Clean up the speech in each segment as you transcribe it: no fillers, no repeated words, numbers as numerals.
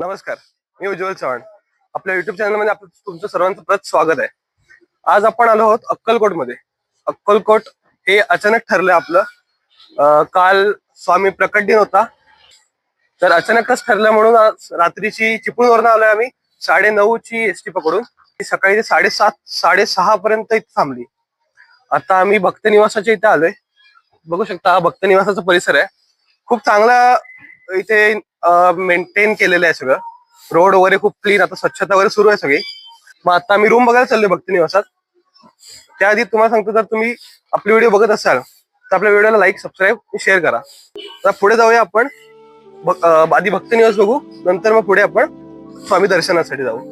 नमस्कार, मी उज्ज्वल चव्हाण. आपल्या युट्यूब चॅनलमध्ये आपलं तुमचं सर्वांचं परत स्वागत आहे. आज आपण आलो आहोत अक्कलकोटमध्ये. अक्कलकोट हे अचानक ठरलं आपलं. काल स्वामी प्रकट दिन होता, तर अचानकच ठरलं म्हणून आज रात्रीची चिपळूणवरून आलोय आम्ही 9:30 ची एसटी पकडून. सकाळी ते 7:30 6:30 पर्यंत इथे थांबली. आता आम्ही भक्त निवासाच्या इथे आलोय. बघू शकता, हा भक्त निवासाचा परिसर आहे. खूप चांगला इथे मेंटेन केलेलं आहे सगळं. रोड वगैरे खूप क्लीन, आता स्वच्छता वगैरे सुरू आहे सगळी. मग आता आम्ही रूम बघायला चाललोय भक्ती निवासात. त्याआधी तुम्हाला सांगतो, जर तुम्ही आपली व्हिडिओ बघत असाल तर आपल्या व्हिडिओला लाईक, सबस्क्राईब, शेअर करा. आता पुढे जाऊया आपण. आधी भक्ती निवास बघू, नंतर मग पुढे आपण स्वामी दर्शनासाठी जाऊ.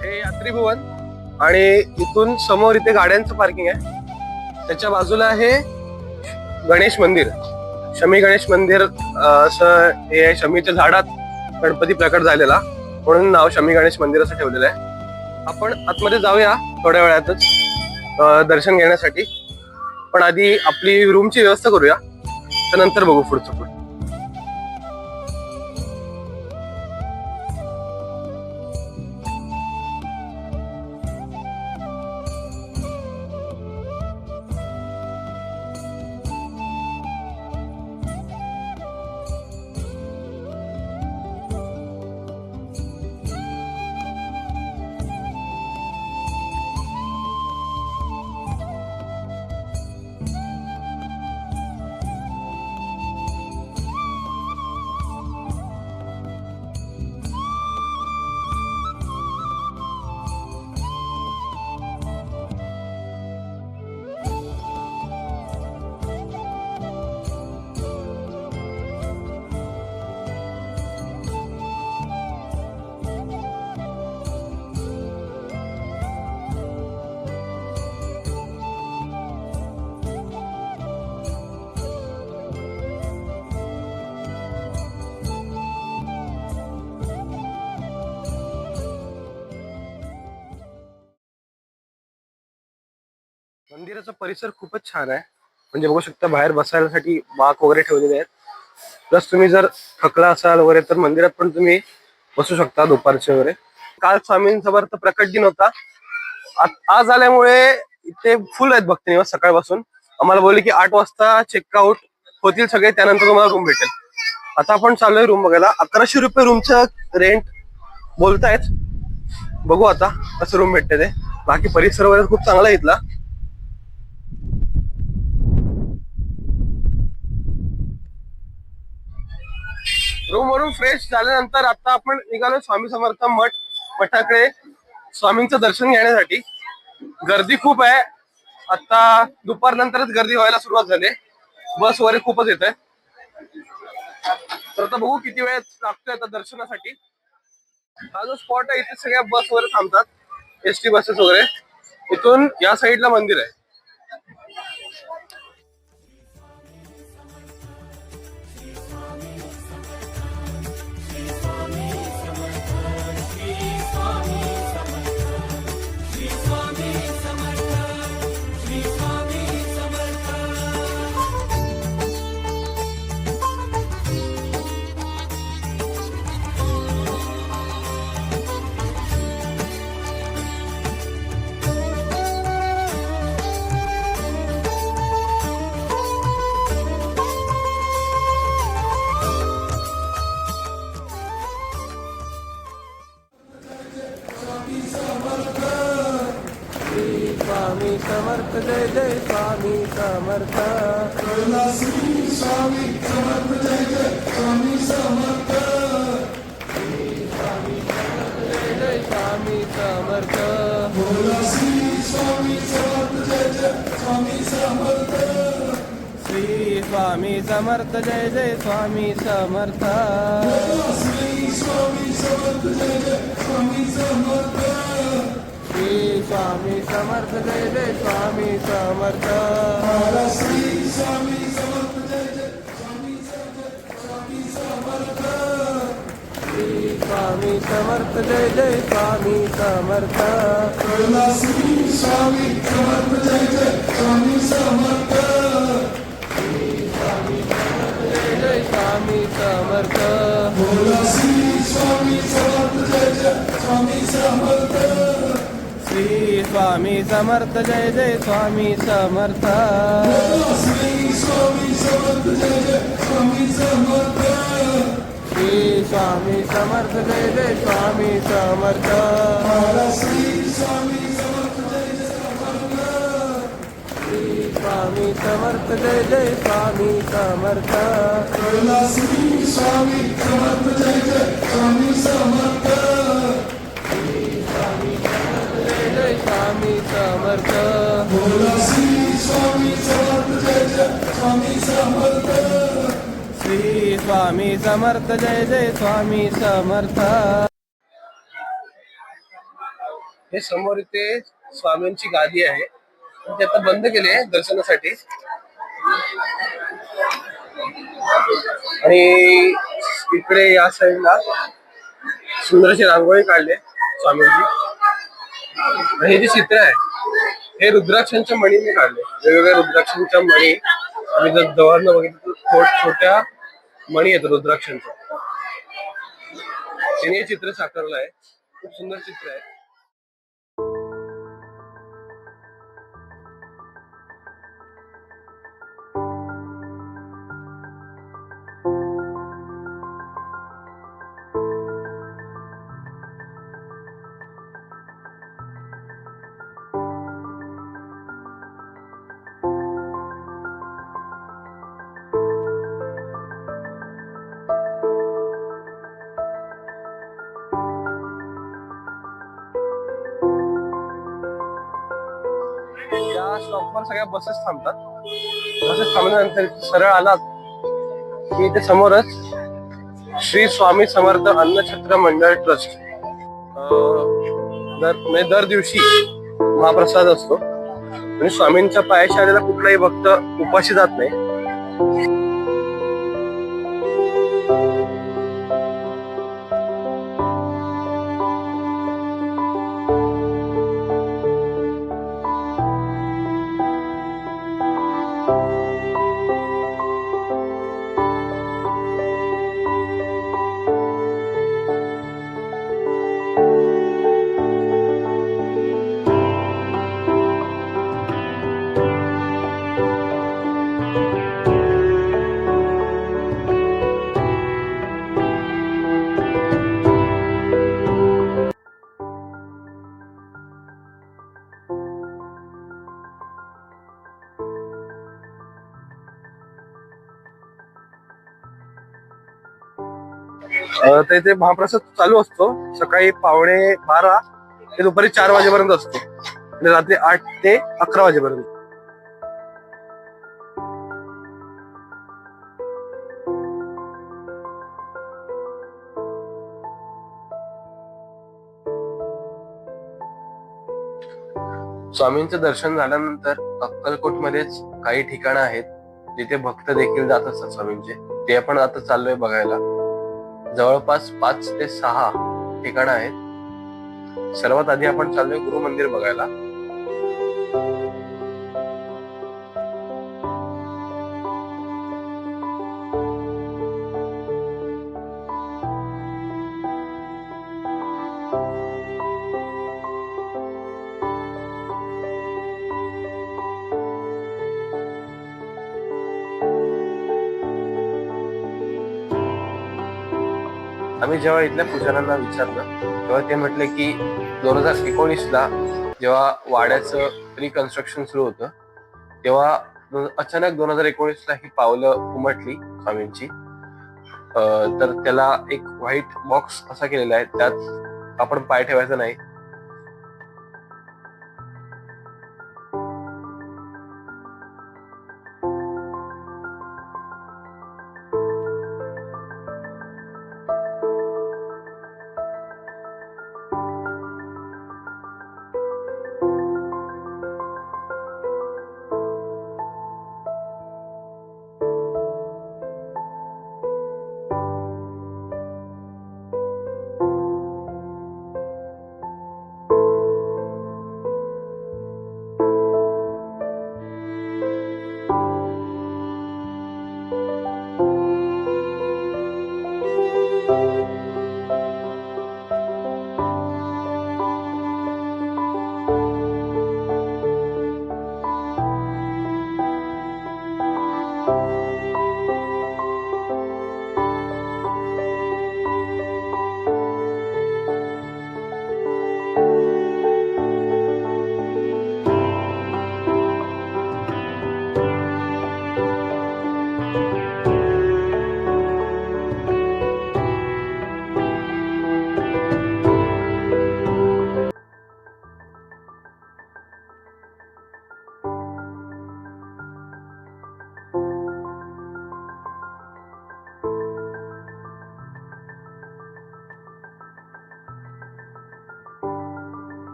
हे यात्री भवन आणि इथून समोर इथे गाड्यांचं पार्किंग आहे. त्याच्या बाजूला आहे गणेश मंदिर, शमी गणेश मंदिर. असं हे शमीच्या झाडात गणपती प्रकट झालेला, म्हणून नाव शमी गणेश मंदिर असं ठेवलेलं आहे. आपण आतमध्ये जाऊया थोड्या वेळातच दर्शन घेण्यासाठी. पण आधी आपली रूमची व्यवस्था करूया, त्यानंतर बघू पुढचं पुढे. मंदिराचा परिसर खूपच छान आहे. म्हणजे बघू शकता, बाहेर बसायसाठी बाक वगैरे ठेवलेले आहेत. प्लस तुम्ही जर थकला असाल वगैरे तर मंदिरात पण तुम्ही बसू शकता दुपारचे वगैरे. काल स्वामींसमर्थ प्रकट दिन होता. आज आल्यामुळे इथे फुल आहेत भक्त निवास सकाळपासून. आम्हाला बोलले की 8 वाजता चेकआउट होतील सगळे, त्यानंतर तुम्हाला रूम भेटेल. आता आपण चाललोय रूम बघायला. 1100 रुपये रूमचं रेंट बोलतायत. बघू आता कसं रूम भेटते ते. बाकी परिसर वगैरे खूप चांगला आहे इथला. रूम वरून फ्रेश झाल्यानंतर आता आपण निघालो स्वामी समर्थ मठाकडे स्वामींचं दर्शन घेण्यासाठी. गर्दी खूप आहे. आता दुपार नंतरच गर्दी व्हायला सुरुवात झाली. बस वगैरे खूपच येत आहे. तर आता बघू किती वेळ लागतोय आता दर्शनासाठी. हा जो स्पॉट आहे, इथे सगळ्या बस वगैरे थांबतात, एसटी बसेस वगैरे. इथून या साईडला मंदिर आहे. स्वामी समर्थ, जय जय स्वामी समर्थ. स्वामी समर्थ, जय जय स्वामी समर्थ. जय जय स्वामी समर्थ. स्वामी समर्थ, जय जय स्वामी समर्थ. श्री स्वामी समर्थ जय जय स्वामी समर्थ श्री स्वामी समर्थ जय जय स्वामी समर्थ श्री स्वामी समर्थ जय जय स्वामी समर्थ श्री स्वामी समर्थ जय जय स्वामी समर्थ श्री स्वामी समर्थ जय जय स्वामी समर्थ श्री स्वामी समर्थ जय जय स्वामी समर्थ स्वामी समर्थ श्री स्वामी समर्थ जय जय स्वामी समर्थ श्री स्वामी समर्थ जय जय स्वामी समर्थ श्री स्वामी समर्थ जय जय स्वामी समर्थ श्री स्वामी समर्थ जय जय स्वामी समर्थ श्री स्वामी समर्थ जय जय स्वामी समर्थ जय जय स्वामी समर्थ श्री स्वामी समर्थ जय जय स्वामी समर्थ स्वामी समर्थ जय जय स्वामी समर्थ श्री स्वामी समर्थ जय जय स्वामी समर्थ श्री स्वामी समर्थ जय जय स्वामी समर्थ हे समोर इथे स्वामींची गादी आहे, ते आता बंद केली आहे दर्शनासाठी. आणि इकडे या साईडला सुंदरशी रांगोळी काढले स्वामींची. आणि हे जे चित्र आहे हे रुद्राक्षांच्या मणीने काढले, वेगवेगळ्या रुद्राक्षांच्या मणी. आम्ही जर जवळनं बघितलं तर छोट्या मणी आहेत रुद्राक्षांच्या. त्यांनी हे चित्र साकारलं आहे, खूप सुंदर चित्र आहे. या स्टॉपवर सगळ्या बसेस थांबतात. बसेस थांबल्यानंतर सरळ आलात की इथे समोरच श्री स्वामी समर्थ अन्नछत्र मंडळ ट्रस्ट दर दिवशी महाप्रसाद असतो. आणि स्वामींच्या पायाशी आलेला कुठलाही भक्त उपाशी जात नाही. तर इथे महाप्रसाद चालू असतो सकाळी 12:15 ते दुपारी 4 वाजेपर्यंत असतो आणि रात्री 8 ते 11 वाजेपर्यंत. स्वामींचं दर्शन झाल्यानंतर अक्कलकोटमध्येच काही ठिकाणं आहेत जिथे भक्त देखील जात असतात स्वामींचे. ते आपण आता चाललोय बघायला. जवळपास 5 ते 6 ठिकाणं आहेत. सर्वात आधी आपण चाललोय गुरु मंदिर बघायला. आम्ही जेव्हा इथल्या पुजाऱ्यांना विचारलं तेव्हा ते म्हटले की 2019ला जेव्हा वाड्याचं रिकन्स्ट्रक्शन सुरू होतं तेव्हा अचानक 2019ला ही पावलं उमटली स्वामींची. तर त्याला एक व्हाईट बॉक्स असा केलेला आहे, त्यात आपण पाय ठेवायचा नाही.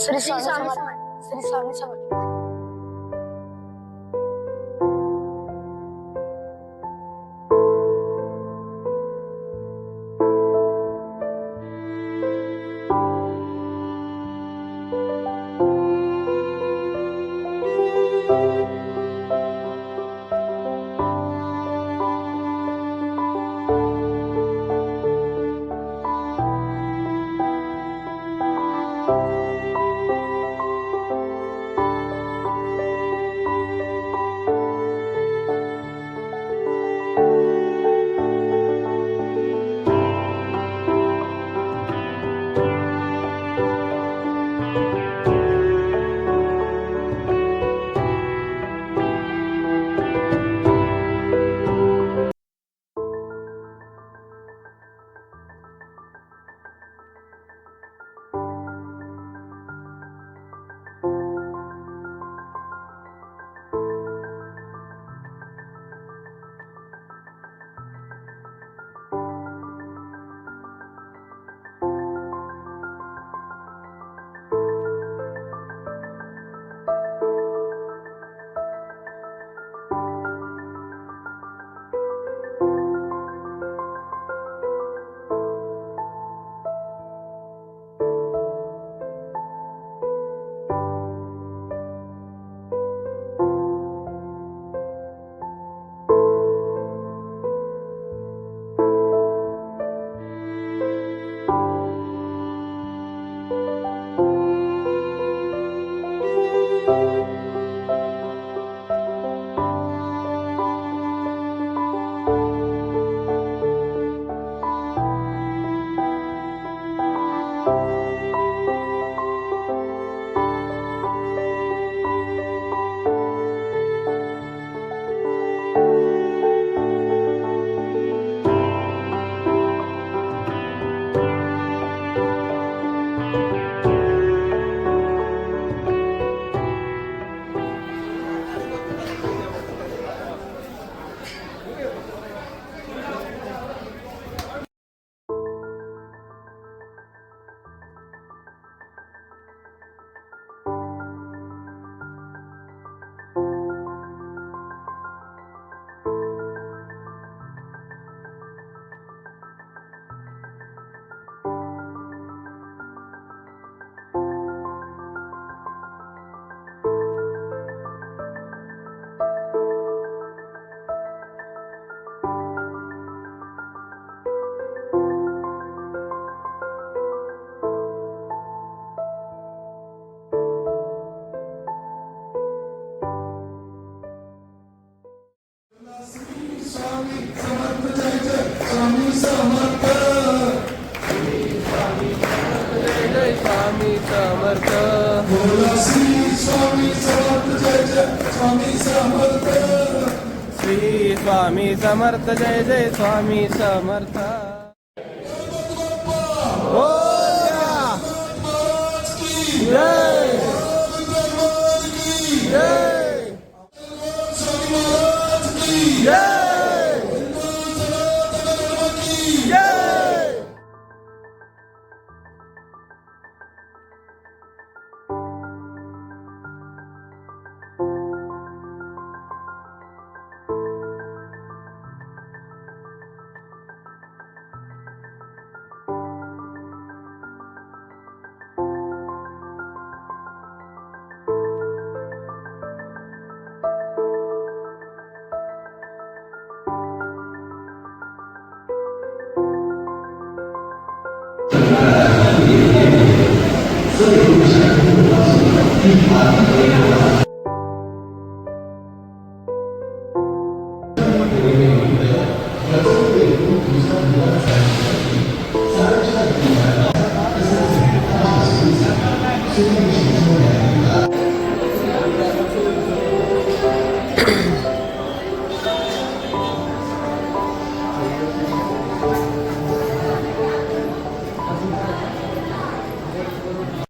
श्री स्वामी समर्थ. श्री स्वामी समर्थ. जय स्वामी समर्थ. श्री स्वामी समर्थ. जय जय स्वामी समर्थ. जय जय जय. Thank you.